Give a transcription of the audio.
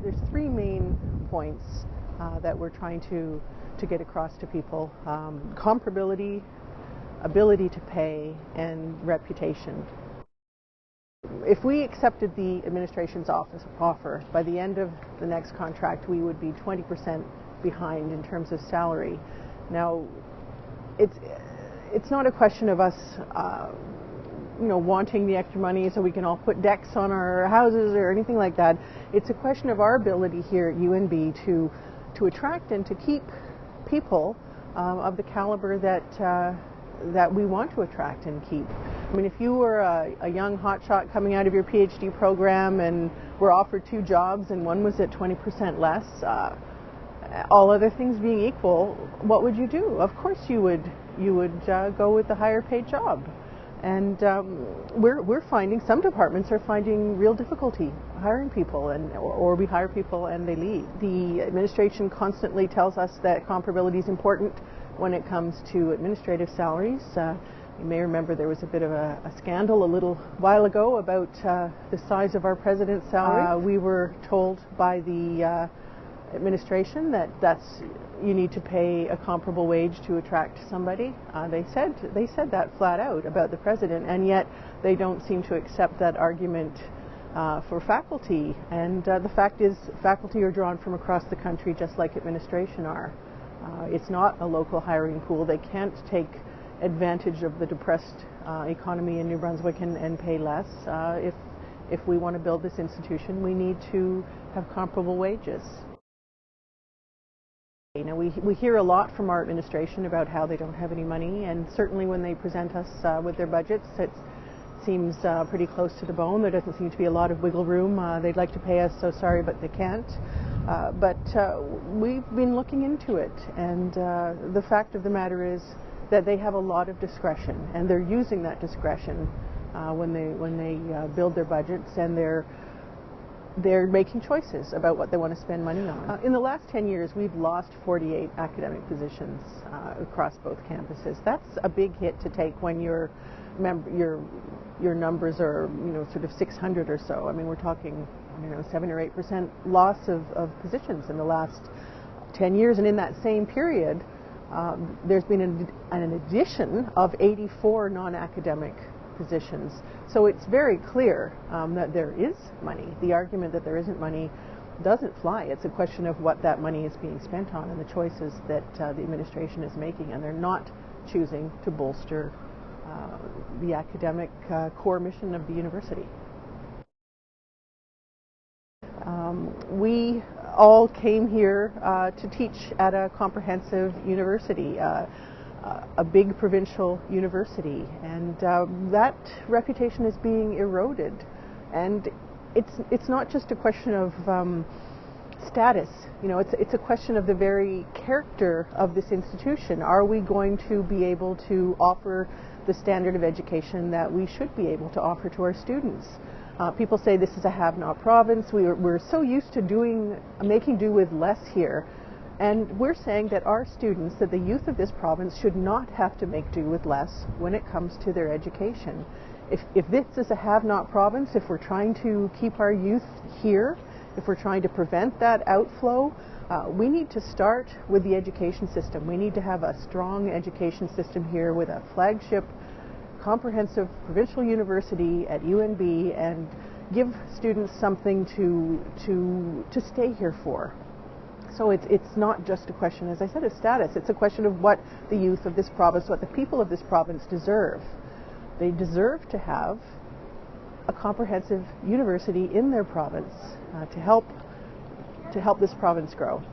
There's three main points that we're trying to get across to people: comparability, ability to pay, and reputation. If we accepted the administration's offer, by the end of the next contract, we would be 20% behind in terms of salary. Now, it's not a question of us, wanting the extra money so we can all put decks on our houses or anything like that. It's a question of our ability here at UNB to attract and to keep people of the caliber that we want to attract and keep. I mean, if you were a young hotshot coming out of your PhD program and were offered two jobs and one was at 20% less, all other things being equal, what would you do? Of course you would go with the higher paid job. And we're finding, some departments are finding real difficulty hiring people, or we hire people and they leave. The administration constantly tells us that comparability is important when it comes to administrative salaries. You may remember there was a bit of a scandal a little while ago about the size of our president's salary. We were told by the administration that you need to pay a comparable wage to attract somebody. They said that flat out about the president, and yet they don't seem to accept that argument for faculty. And the fact is, faculty are drawn from across the country just like administration are. It's not a local hiring pool. They can't take advantage of the depressed economy in New Brunswick and pay less. If we want to build this institution, we need to have comparable wages. We hear a lot from our administration about how they don't have any money, and certainly when they present us with their budgets, it seems pretty close to the bone. There doesn't seem to be a lot of wiggle room. They'd like to pay us, so sorry, but they can't. But we've been looking into it, and the fact of the matter is that they have a lot of discretion, and they're using that discretion when they build their budgets, and they're making choices about what they want to spend money on. In the last 10 years, we've lost 48 academic positions across both campuses. That's a big hit to take when your numbers are, sort of 600 or so. I mean, we're talking, 7 or 8% loss of positions in the last 10 years, and in that same period, there's been an addition of 84 non-academic positions. So it's very clear that there is money. The argument that there isn't money doesn't fly. It's a question of what that money is being spent on and the choices that the administration is making, and they're not choosing to bolster the academic core mission of the university. We all came here to teach at a comprehensive university, a big provincial university, and that reputation is being eroded. And it's not just a question of status. It's a question of the very character of this institution. Are we going to be able to offer the standard of education that we should be able to offer to our students? People say this is a have-not province. We're so used to making do with less here. And we're saying that our students, that the youth of this province, should not have to make do with less when it comes to their education. If this is a have-not province, if we're trying to keep our youth here, if we're trying to prevent that outflow, we need to start with the education system. We need to have a strong education system here with a flagship comprehensive provincial university at UNB, and give students something to stay here for. So it's not just a question, as I said, of status. It's a question of what the youth of this province, what the people of this province deserve. They deserve to have a comprehensive university in their province to help this province grow.